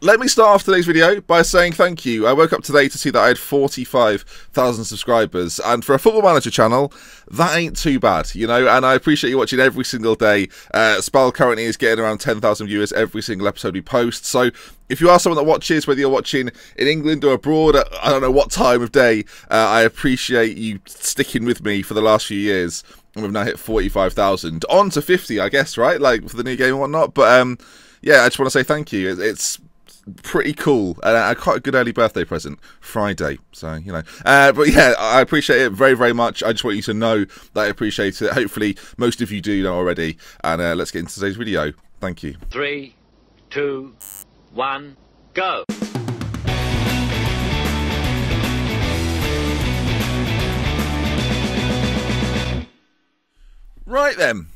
let me start off today's video by saying thank you. I woke up today to see that I had 45,000 subscribers, and for a Football Manager channel, that ain't too bad, you know, and I appreciate you watching every single day. Spal currently is getting around 10,000 viewers every single episode we post, so if you are someone that watches, whether you're watching in England or abroad, at I don't know what time of day, I appreciate you sticking with me for the last few years. And we've now hit 45,000. On to 50, I guess, right? Like, for the new game and whatnot. But, yeah, I just want to say thank you. It's pretty cool. And quite a good early birthday present. Friday. So, you know. But, yeah, I appreciate it very, very much. I just want you to know that I appreciate it. Hopefully, most of you do know already. And let's get into today's video. Thank you. 3, 2, 1, go! Right then,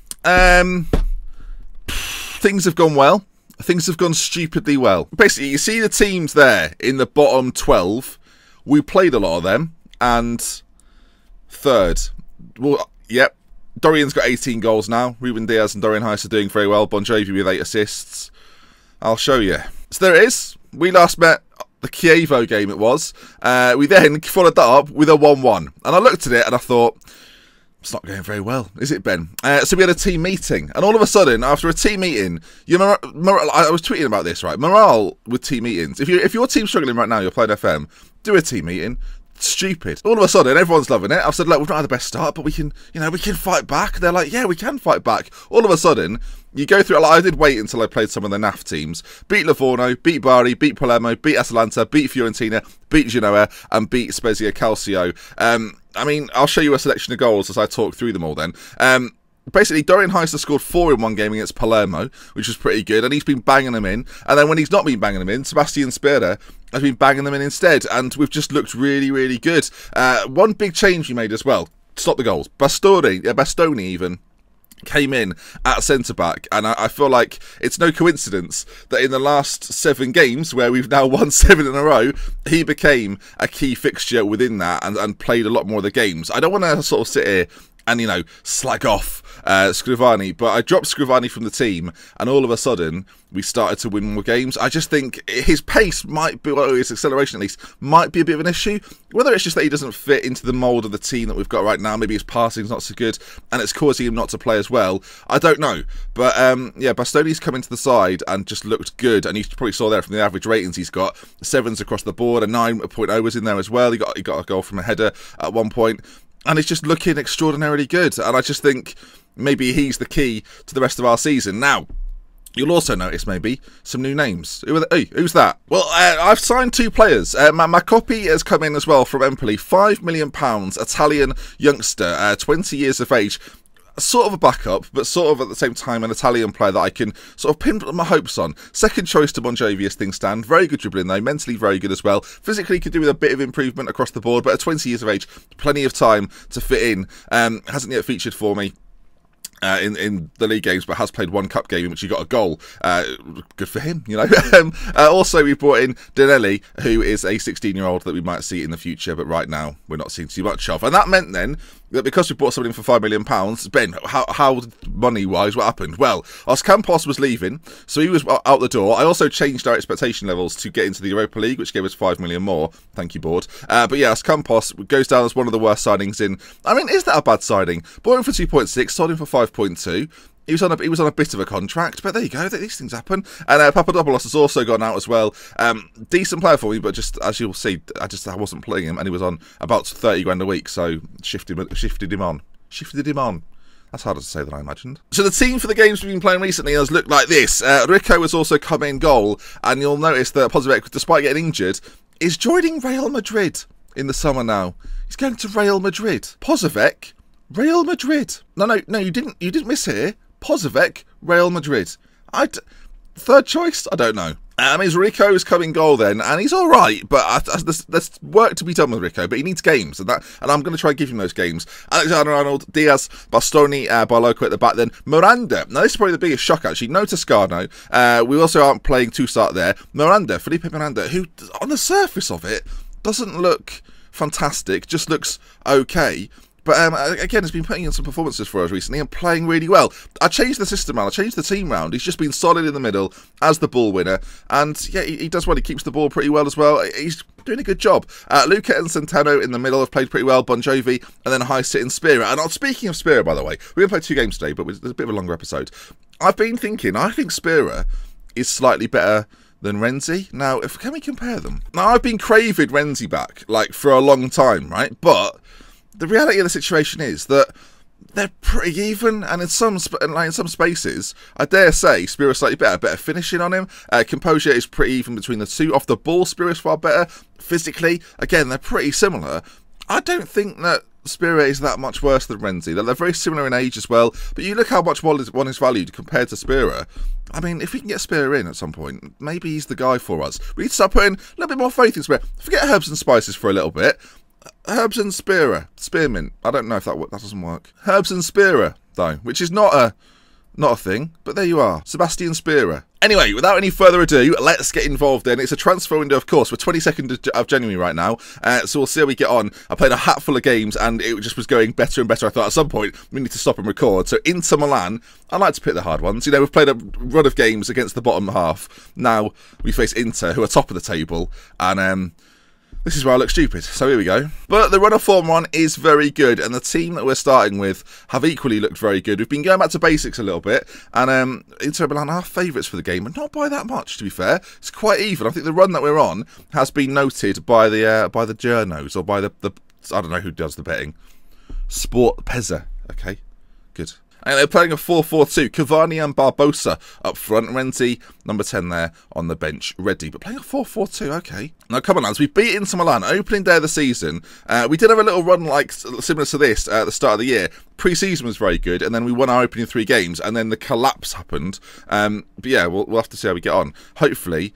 things have gone well. Things have gone stupidly well. Basically, you see the teams there in the bottom 12. We played a lot of them, and third. Well, yep, Dorian's got 18 goals now. Ruben Diaz and Dorian Heiss are doing very well. Bon Jovi with 8 assists. I'll show you. So there it is. We last met the Chievo game it was. We then followed that up with a 1-1. And I looked at it and I thought, it's not going very well, is it, Ben? So we had a team meeting, and all of a sudden, after a team meeting, I was tweeting about this, right? Morale with team meetings. If your team's struggling right now, you're playing FM, do a team meeting. Stupid. All of a sudden, everyone's loving it. I've said, look, we've not had the best start, but we can, you know, we can fight back. They're like, yeah, we can fight back. All of a sudden, you go through it. Like, I did wait until I played some of the NAF teams. Beat Livorno, beat Bari, beat Palermo, beat Atalanta, beat Fiorentina, beat Genoa, and beat Spezia Calcio. I mean, I'll show you a selection of goals as I talk through them all then. Basically, Dorian Heiss has scored 4 in one game against Palermo, which was pretty good, and he's been banging them in. And then when he's not been banging them in, Sebastian Spera has been banging them in instead, and we've just looked really, really good. One big change he made as well. Stop the goals. Bastoni even came in at centre-back, and I feel like it's no coincidence that in the last 7 games, where we've now won 7 in a row, he became a key fixture within that and played a lot more of the games. I don't want to sort of sit here and, you know, slag off Scrivani, but I dropped Scrivani from the team, and all of a sudden we started to win more games. I just think his pace might be, well, his acceleration at least, might be a bit of an issue. Whether it's just that he doesn't fit into the mould of the team that we've got right now, maybe his passing's not so good, and it's causing him not to play as well, I don't know. But, yeah, Bastoni's come into the side and just looked good, and you probably saw there from the average ratings he's got. 7s across the board, a 9.0 was in there as well. He got a goal from a header at one point. And it's just looking extraordinarily good. And I just think maybe he's the key to the rest of our season. Now, you'll also notice maybe some new names. Who's that? Well, I've signed 2 players. My copy has come in as well from Empoli. £5 million, Italian youngster, 20 years of age. Sort of a backup, but sort of at the same time an Italian player that I can sort of pin my hopes on. Second choice to Bon Jovi as things stand. Very good dribbling though, mentally very good as well. Physically could do with a bit of improvement across the board, but at 20 years of age, plenty of time to fit in. Hasn't yet featured for me in the league games, but has played 1 cup game in which he got a goal. Good for him, you know. Also, we brought in Danelli, who is a 16-year-old that we might see in the future, but right now we're not seeing too much of. And that meant then that because we bought somebody in for £5 million, Ben, how money-wise, what happened? Well, Campos was leaving, so he was out the door. I also changed our expectation levels to get into the Europa League, which gave us £5 million more. Thank you, board. But yeah, Campos goes down as one of the worst signings in. I mean, is that a bad signing? Bought him for 2.6, sold him for 5.2. He was on a bit of a contract, but there you go. These things happen. And Papadopoulos has also gone out as well. Decent player for me, but just as you'll see, I wasn't playing him, and he was on about 30 grand a week, so shifted him on. That's harder to say than I imagined. So the team for the games we've been playing recently has looked like this. Rico has also come in goal, and you'll notice that Pozovec, despite getting injured, is joining Real Madrid in the summer now. He's going to Real Madrid. Pozovec, Real Madrid. No, you didn't miss here. Pozovec, Real Madrid. Third choice? I don't know. Means Rico's coming goal then, and he's all right, but there's work to be done with Rico, but he needs games, and I'm going to try and give him those games. Alexander-Arnold, Diaz, Bastoni, Barloco at the back then. Miranda, now this is probably the biggest shock actually, no Toscano. We also aren't playing two-start there. Felipe Miranda, who on the surface of it doesn't look fantastic, just looks okay. But again, he's been putting in some performances for us recently and playing really well. I changed the system around, I changed the team round. He's just been solid in the middle as the ball winner. And yeah, he does well. He keeps the ball pretty well as well. He's doing a good job. Luca and Centeno in the middle have played pretty well. Bon Jovi, and then high sit in Spira. And speaking of Spira, by the way, we're going to play 2 games today, but there's a bit of a longer episode. I've been thinking, I think Spira is slightly better than Renzi. Now, can we compare them? Now, I've been craving Renzi back, like, for a long time, right? But the reality of the situation is that they're pretty even, and in some spaces, I dare say, Spira's slightly better finishing on him. Composure is pretty even between the two. Off the ball, Spira's far better. Physically, again, they're pretty similar. I don't think that Spira is that much worse than Renzi. They're very similar in age as well, but you look how much one is valued compared to Spira. I mean, if we can get Spira in at some point, maybe he's the guy for us. We need to start putting a little bit more faith in Spira. Forget herbs and spices for a little bit. Herbs and Spira. Spearmint. I don't know if that doesn't work. Herbs and Spira, though, which is not a thing, but there you are. Sebastian Spira. Anyway, without any further ado, let's get involved then. It's a transfer window, of course. We're 22nd of January right now, so we'll see how we get on. I played a hatful of games, and it just was going better and better. I thought at some point, we need to stop and record. So Inter Milan, I like to pick the hard ones. You know, we've played a run of games against the bottom half. Now we face Inter, who are top of the table, and this is where I look stupid, so here we go. But the run of form one is very good, and the team that we're starting with have equally looked very good. We've been going back to basics a little bit, and Inter Milan are favourites for the game, but not by that much, to be fair. It's quite even. I think the run that we're on has been noted by the journos, or by the I don't know who does the betting. Sport Pezza. Okay, good. And they're playing a 4-4-2. Cavani and Barbosa up front. Renzi, number 10 there on the bench, ready. But playing a 4-4-2, okay. Now, come on, lads. We've beaten Inter Milan, opening day of the season. We did have a little run like similar to this at the start of the year. Pre-season was very good, and then we won our opening 3 games, and then the collapse happened. But yeah, we'll have to see how we get on. Hopefully,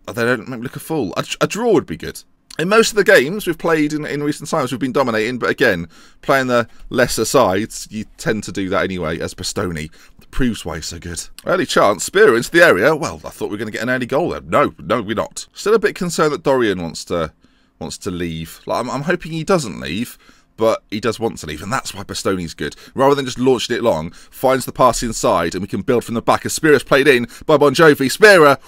they don't make me look a fool. A draw would be good. In most of the games we've played in recent times, we've been dominating, but again, playing the lesser sides, you tend to do that anyway, as Bastoni proves why he's so good. Early chance, Spira into the area. Well, I thought we were going to get an early goal there. No, we're not. Still a bit concerned that Dorian wants to leave. Like, I'm hoping he doesn't leave, but he does want to leave, and that's why Bastoni's good. Rather than just launching it long, finds the pass inside, and we can build from the back as Spira's played in by Bon Jovi. Spira!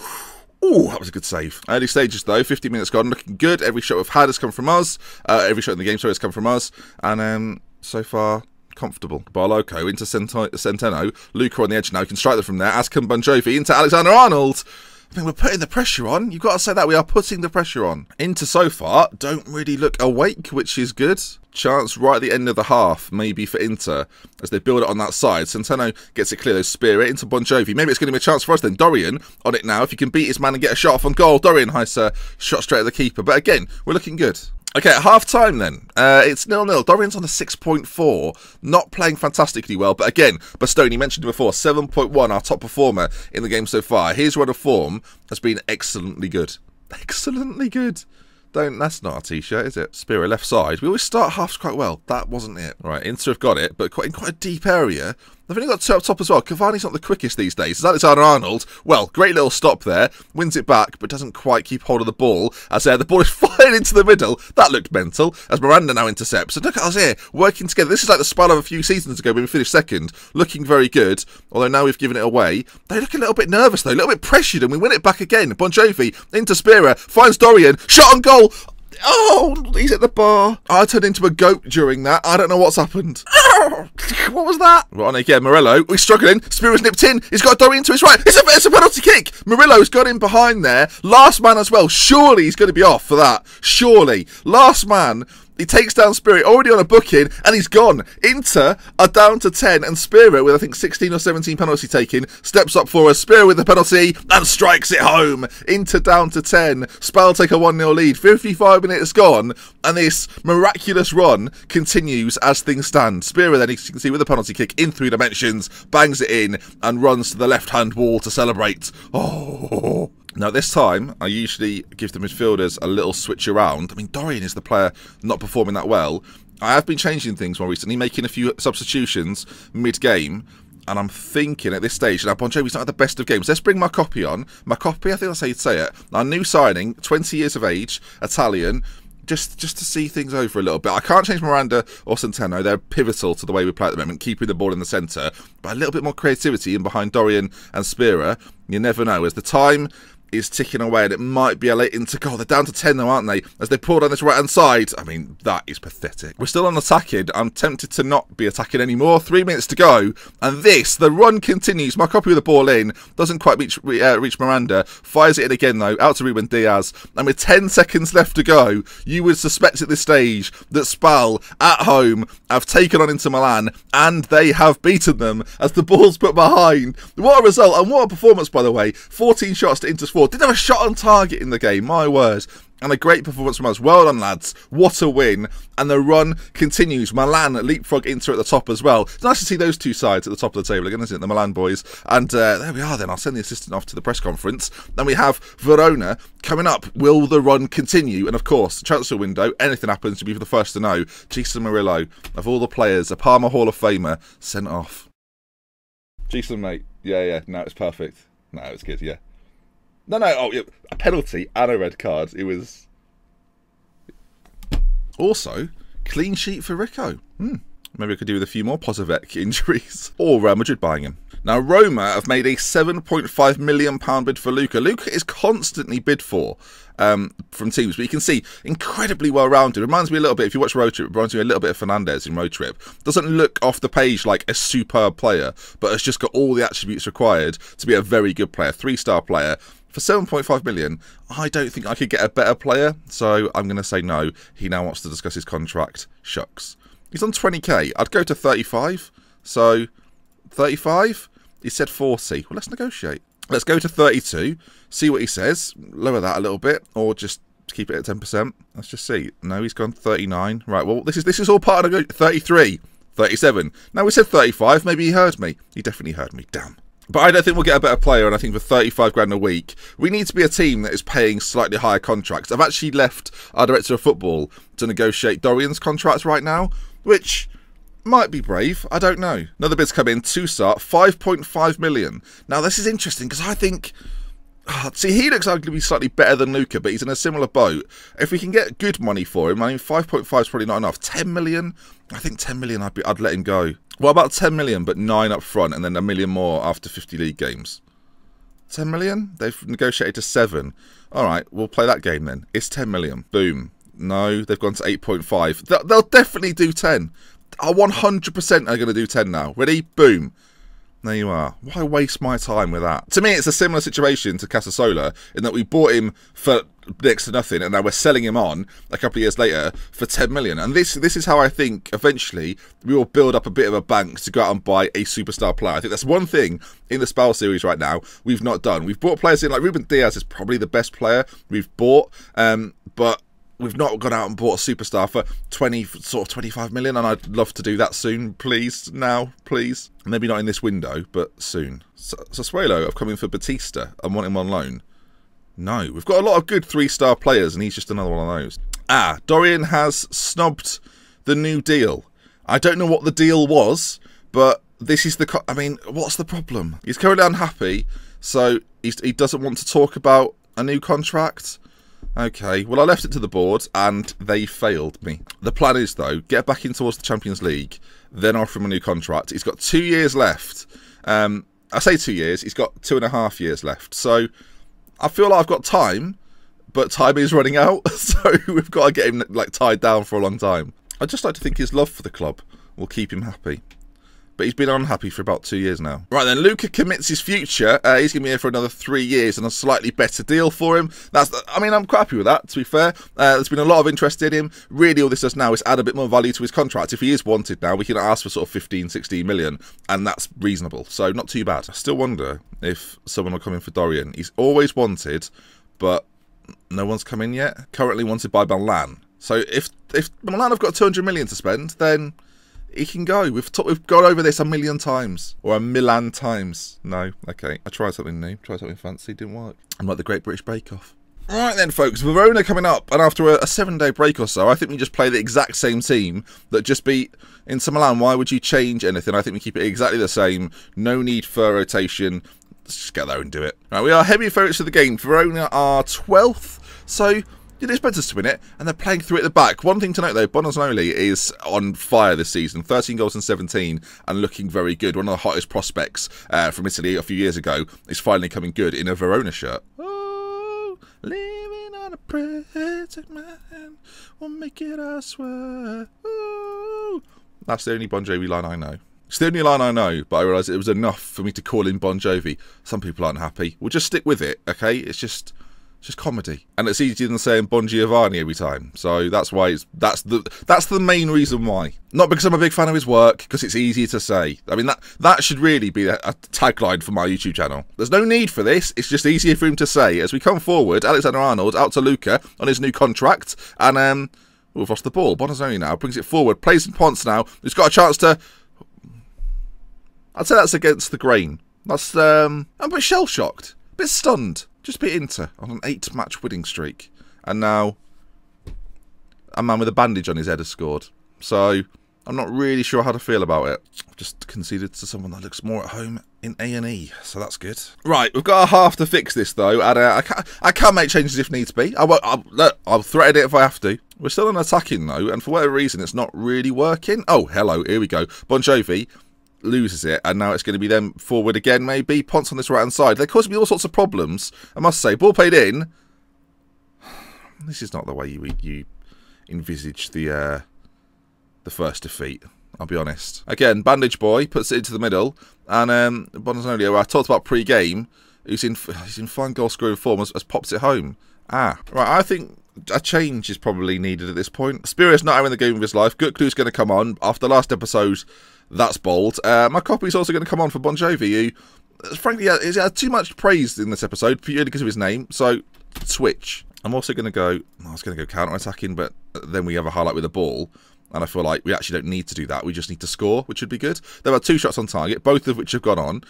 Ooh, that was a good save. Early stages though, 50 minutes gone, looking good. Every shot we've had has come from us. Every shot in the game, sorry, has come from us. And so far, comfortable. Barloco into Centeno. Luca on the edge now, can strike them from there. As can Bon Jovi into Alexander-Arnold. I think we're putting the pressure on. You've got to say that. We are putting the pressure on. Inter so far don't really look awake, which is good. Chance right at the end of the half, maybe for Inter, as they build it on that side. Centeno gets it clear, though. Spirit into Bon Jovi. Maybe it's going to be a chance for us then. Dorian on it now. If he can beat his man and get a shot off on goal. Dorian, nice shot straight at the keeper. But again, we're looking good. Okay, at half-time then, it's 0-0. Dorian's on a 6.4, not playing fantastically well, but again, Bastoni mentioned before, 7.1, our top performer in the game so far. His run of form has been excellently good. Excellently good. That's not our t-shirt, is it? Spira left side. We always start halves quite well. That wasn't it. Right, Inter have got it, but in quite a deep area. They've only got 2 up top as well. Cavani's not the quickest these days. It's Alexander-Arnold. Well, great little stop there. Wins it back, but doesn't quite keep hold of the ball. As the ball is fired into the middle. That looked mental. As Miranda now intercepts. And look at us here, working together. This is like the spell of a few seasons ago when we finished second. Looking very good. Although now we've given it away. They look a little bit nervous though. A little bit pressured, and we win it back again. Bon Jovi into Spira. Finds Dorian. Shot on goal. Oh, he's at the bar. I turned into a goat during that. I don't know what's happened. What was that? Right on again, Morello. He's struggling. Spira's nipped in. He's got Dorian to his right. It's a penalty kick. Murillo's got him behind there. Last man as well. Surely he's going to be off for that. Surely. Last man. He takes down Spirit, already on a booking, and he's gone. Inter are down to 10, and Spirit, with I think 16 or 17 penalty taken, steps up for us. Spirit with the penalty, and strikes it home. Inter down to 10. Spal take a 1-0 lead. 55 minutes gone, and this miraculous run continues as things stand. Spirit then, as you can see, with the penalty kick in 3 dimensions, bangs it in, and runs to the left-hand wall to celebrate. Oh... Now, this time, I usually give the midfielders a little switch around. I mean, Dorian is the player not performing that well. I have been changing things more recently, making a few substitutions mid-game. And I'm thinking at this stage, now Bon Jovi's not at the best of games. Let's bring Makopi on. Makopi, I think that's how you'd say it. Our new signing, 20 years of age, Italian. just to see things over a little bit. I can't change Miranda or Centeno. They're pivotal to the way we play at the moment, keeping the ball in the centre. But a little bit more creativity in behind Dorian and Spira. You never know. As the time is ticking away, and it might be a late into goal. They're down to 10 though, aren't they? As they pull down this right-hand side. I mean, that is pathetic. We're still on attacking. I'm tempted to not be attacking anymore. 3 minutes to go. And the run continues. My copy with the ball in. Doesn't quite reach Miranda. Fires it in again, though. Out to Ruben Diaz. And with 10 seconds left to go, you would suspect at this stage that Spal, at home, have taken on Inter Milan. And they have beaten them as the ball's put behind. What a result. And what a performance, by the way. 14 shots to Inter's 4. Didn't have a shot on target in the game, my word. And a great performance from us. Well done, lads. What a win. And the run continues. Milan leapfrog Inter at the top as well. It's nice to see those two sides at the top of the table again, isn't it? The Milan boys. And there we are then. I'll send the assistant off to the press conference. Then we have Verona coming up. Will the run continue? And of course, transfer window. Anything happens, you'll be the first to know. Jason Murillo, of all the players, a Parma Hall of Famer, sent off. Jason, mate. Yeah. No, it's perfect. No, it's good, yeah. No, oh, yeah, a penalty and a red card. It was... Also, clean sheet for Rico. Maybe we could do with a few more Pozovec injuries. Or Real Madrid buying him. Now, Roma have made a £7.5 million bid for Luca. Luca is constantly bid for from teams, but you can see incredibly well-rounded. Reminds me a little bit, if you watch Road Trip, it reminds me a little bit of Fernandez in Road Trip. Doesn't look off the page like a superb player, but has just got all the attributes required to be a very good player, 3-star player. For 7.5 million, I don't think I could get a better player, so I'm going to say no. He now wants to discuss his contract. Shucks. He's on 20k. I'd go to 35. So, 35? He said 40. Well, let's negotiate. Let's go to 32. See what he says. Lower that a little bit, or just keep it at 10%. Let's just see. No, he's gone 39. Right, well, this is all part of 33. 37. Now, we said 35. Maybe he heard me. He definitely heard me. Damn. But I don't think we'll get a better player, and I think for 35 grand a week, we need to be a team that is paying slightly higher contracts. I've actually left our director of football to negotiate Dorian's contracts right now, which might be brave. I don't know. Another bid's come in, 2-star, 5.5 million. Now, this is interesting, because I think... see, he looks arguably slightly better than Luca, but he's in a similar boat. If we can get good money for him, I mean, 5.5 is probably not enough. 10 million? I think 10 million, I'd let him go. What about 10 million, but 9 up front, and then $1 million more after 50 league games? 10 million? They've negotiated to 7. All right, we'll play that game then. It's 10 million. Boom. No, they've gone to 8.5. They'll definitely do 10. 100% are going to do 10 now. Ready? Boom. There you are. Why waste my time with that? To me, it's a similar situation to Casasola in that we bought him for next to nothing, and now we're selling him on a couple of years later for 10 million. And this is how I think eventually we will build up a bit of a bank to go out and buy a superstar player. I think that's one thing in the Spal series right now we've not done. We've bought players in, like Ruben Diaz is probably the best player we've bought, but we've not gone out and bought a superstar for 25 million, and I'd love to do that soon, please. Now, please. Maybe not in this window, but soon. Sassuolo have come in for Batista and want him on loan. No, we've got a lot of good 3-star players, and he's just another one of those. Dorian has snubbed the new deal. I don't know what the deal was, but this is the... I mean, what's the problem? He's currently unhappy, so he doesn't want to talk about a new contract. Okay, well, I left it to the board, and they failed me. The plan is, though, get back in towards the Champions League, then offer him a new contract. He's got 2 years left. I say 2 years, he's got 2.5 years left. So I feel like I've got time, but time is running out, so we've got to get him tied down for a long time. I'd just like to think his love for the club will keep him happy. But he's been unhappy for about 2 years now. Right then, Luca commits his future. He's going to be here for another 3 years and a slightly better deal for him. I mean, I'm quite happy with that, to be fair. There's been a lot of interest in him. Really, all this does now is add a bit more value to his contract. If he is wanted now, we can ask for sort of 15, 16 million, and that's reasonable. So, not too bad. I still wonder if someone will come in for Dorian. He's always wanted, but no one's come in yet. Currently wanted by Milan. So, if Milan have got 200 million to spend, then... he can go. We've gone over this 1,000,000 times. Or 1,000,000 times. No. Okay. I tried something new. Tried something fancy. Didn't work. I'm like the Great British Bake Off. Alright then, folks. Verona coming up. And after a 7-day break or so, I think we just play the exact same team that just beat Inter Milan. Why would you change anything? I think we keep it exactly the same. No need for rotation. Let's just get there and do it. Right, we are heavy favourites of the game. Verona are 12th. So... You'd expect us to win it, and they're playing through at the back. One thing to note, though, Bonazzoli is on fire this season. 13 goals in 17 and looking very good. One of the hottest prospects from Italy a few years ago is finally coming good in a Verona shirt. Oh, living on a prayer, take my hand, won't make it, I swear. Oh. That's the only Bon Jovi line I know. It's the only line I know, but I realised it was enough for me to call him Bon Jovi. Some people aren't happy. We'll just stick with it, okay? It's just comedy, and it's easier than saying Bon Giovanni every time. So that's why that's the main reason why. Not because I'm a big fan of his work, because it's easier to say. I mean that should really be a tagline for my YouTube channel. There's no need for this. It's just easier for him to say. As we come forward, Alexander-Arnold out to Luca on his new contract, and we've lost the ball. Bonazzoli now brings it forward, plays in Ponce now. He's got a chance to. I'd say that's against the grain. That's I'm a bit shell shocked, a bit stunned. Just beat Inter on an 8-match winning streak. And now a man with a bandage on his head has scored. So I'm not really sure how to feel about it. I've just conceded to someone that looks more at home in A&E. So that's good. Right, we've got a half to fix this, though. And I can make changes if needs be. I'll threaten it if I have to. We're still on attacking, though. And for whatever reason, it's not really working. Oh, hello. Here we go. Bon Jovi loses it, and now it's going to be them forward again, maybe. Ponce on this right-hand side. They're causing me all sorts of problems, I must say. Ball played in. This is not the way you envisage the first defeat, I'll be honest. Again, Bandage Boy puts it into the middle, and Bonazzoli, who I talked about pre-game, he's in fine goal-scoring form, has pops it home. Right, I think a change is probably needed at this point. Spiria's not having the game of his life. Gutlu's going to come on. After last episode, that's bold. My copy's also going to come on for Bon Jovi, who, frankly, he's had too much praise in this episode, purely because of his name, so switch. I'm also going to go, I was going to go counter-attacking, but then we have a highlight with the ball, and I feel like we actually don't need to do that. We just need to score, which would be good. There were 2 shots on target, both of which have gone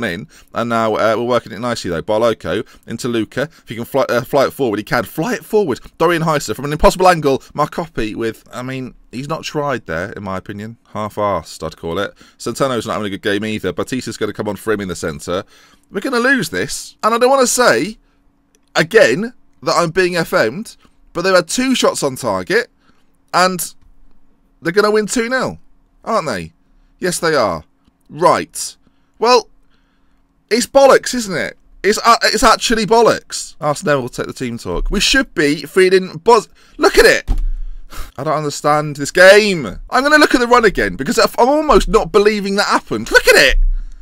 in, and now we're working it nicely, though. Barloco into Luca. If he can fly it forward, he can. Fly it forward. Dorian Heiser from an impossible angle. My copy with, I mean, he's not tried there, in my opinion. Half-arsed, I'd call it. Centeno's not having a good game either. Batista's going to come on for him in the centre. We're going to lose this, and I don't want to say, again, that I'm being FM'd, but they had 2 shots on target, and they're going to win 2-0, aren't they? Yes, they are. Right. Well, it's bollocks, isn't it? It's actually bollocks. Arsenal will take the team talk. We should be feeling buzz. Look at it. I don't understand this game. I'm going to look at the run again, because I'm almost not believing that happened. Look at it.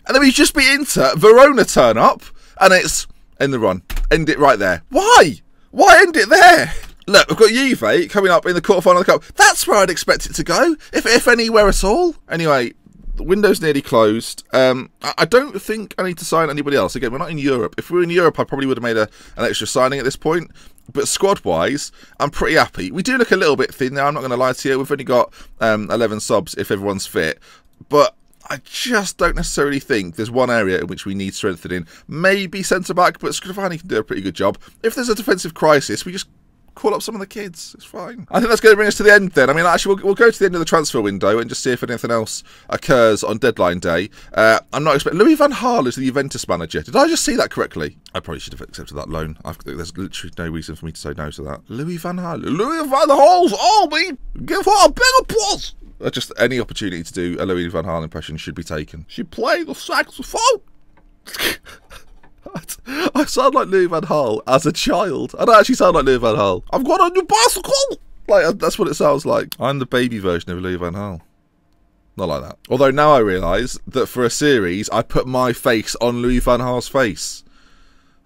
And then we just beat Inter. Verona turn up, and it's end the run. End it right there. Why? Why end it there? Look, we've got Juve coming up in the quarterfinal of the Cup. That's where I'd expect it to go, if anywhere at all. Anyway, the window's nearly closed. I don't think I need to sign anybody else. Again, we're not in Europe. If we were in Europe, I probably would have made an extra signing at this point. But squad-wise, I'm pretty happy. We do look a little bit thin now, I'm not going to lie to you. We've only got 11 subs if everyone's fit. But I just don't necessarily think there's one area in which we need strengthening. Maybe centre-back, but Scrivani can do a pretty good job. If there's a defensive crisis, we just call up some of the kids. It's fine. I think that's going to bring us to the end then. I mean, actually, we'll go to the end of the transfer window and just see if anything else occurs on deadline day. I'm not expecting... Louis van Gaal is the Juventus manager. Did I just see that correctly? I probably should have accepted that loan. There's literally no reason for me to say no to that. Louis van Gaal. Louis van Gaal's army! Give her a big applause! Just any opportunity to do a Louis van Gaal impression should be taken. She played the saxophone! I sound like Louis van Gaal as a child. I don't actually sound like Louis van Gaal. I've got a new bicycle! Like, that's what it sounds like. I'm the baby version of Louis van Gaal. Not like that. Although now I realise that for a series, I put my face on Louis van Gaal's face.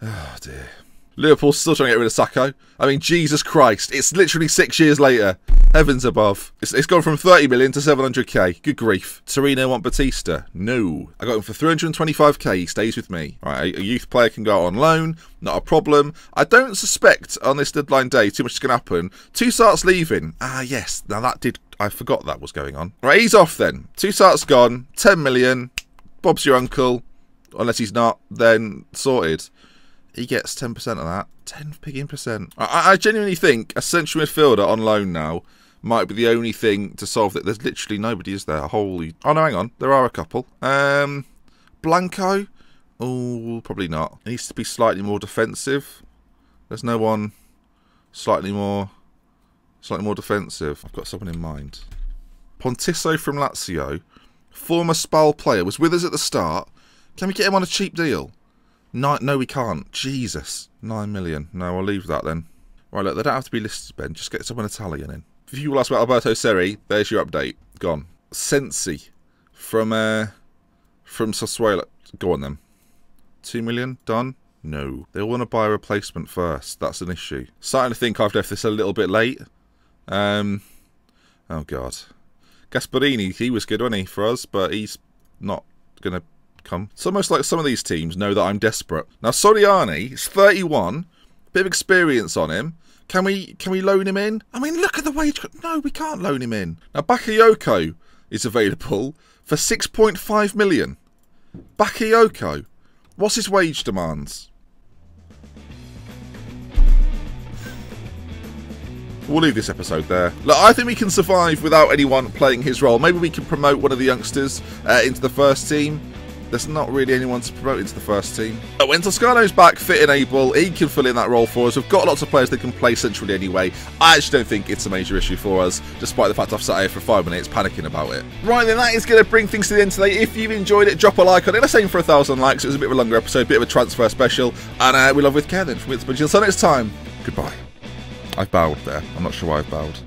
Oh dear. Liverpool's still trying to get rid of Sacco. I mean, Jesus Christ. It's literally 6 years later. Heavens above. It's gone from 30 million to 700k. Good grief. Torino want Batista? No. I got him for 325k. He stays with me. Right, a youth player can go on loan. Not a problem. I don't suspect on this deadline day too much is going to happen. Toussaint's leaving. Ah, yes. Now that did... I forgot that was going on. Right, he's off then. Toussaint's gone. 10 million. Bob's your uncle. Unless he's not, then sorted. He gets 10% of that. 10%. I genuinely think a central midfielder on loan now might be the only thing to solve that. There's literally nobody, is there? Holy... Oh, no, hang on. There are a couple. Blanco? Oh, probably not. It needs to be slightly more defensive. There's no one Slightly more defensive. I've got someone in mind. Pontisso from Lazio, former Spal player, was with us at the start. Can we get him on a cheap deal? No, we can't. Jesus. 9 million. No, I'll leave that then. Right, look, they don't have to be listed, Ben. Just get someone Italian in. If you will ask about Alberto Seri, there's your update. Gone. Sensi from Sassuolo. Go on then. 2 million? Done? No. They want to buy a replacement first. That's an issue. Starting to think I've left this a little bit late. Oh, God. Gasparini, he was good, wasn't he, for us? But he's not going to come. It's almost like some of these teams know that I'm desperate. Now, Soriani, he's 31. Bit of experience on him. Can we loan him in? I mean, look at the wage. No, we can't loan him in. Now, Bakayoko is available for 6.5 million. Bakayoko. What's his wage demands? We'll leave this episode there. Look, I think we can survive without anyone playing his role. Maybe we can promote one of the youngsters into the first team. There's not really anyone to promote into the first team. But when Toscano's back, fit and able, he can fill in that role for us. We've got lots of players that can play centrally anyway. I actually don't think it's a major issue for us, despite the fact I've sat here for 5 minutes panicking about it. Right then, that is going to bring things to the end today. If you've enjoyed it, drop a like on it. Let's aim for 1,000 likes. It was a bit of a longer episode, a bit of a transfer special. And we love with care then. From me, it's Until next time, goodbye. I've bowed there. I'm not sure why I've bowed.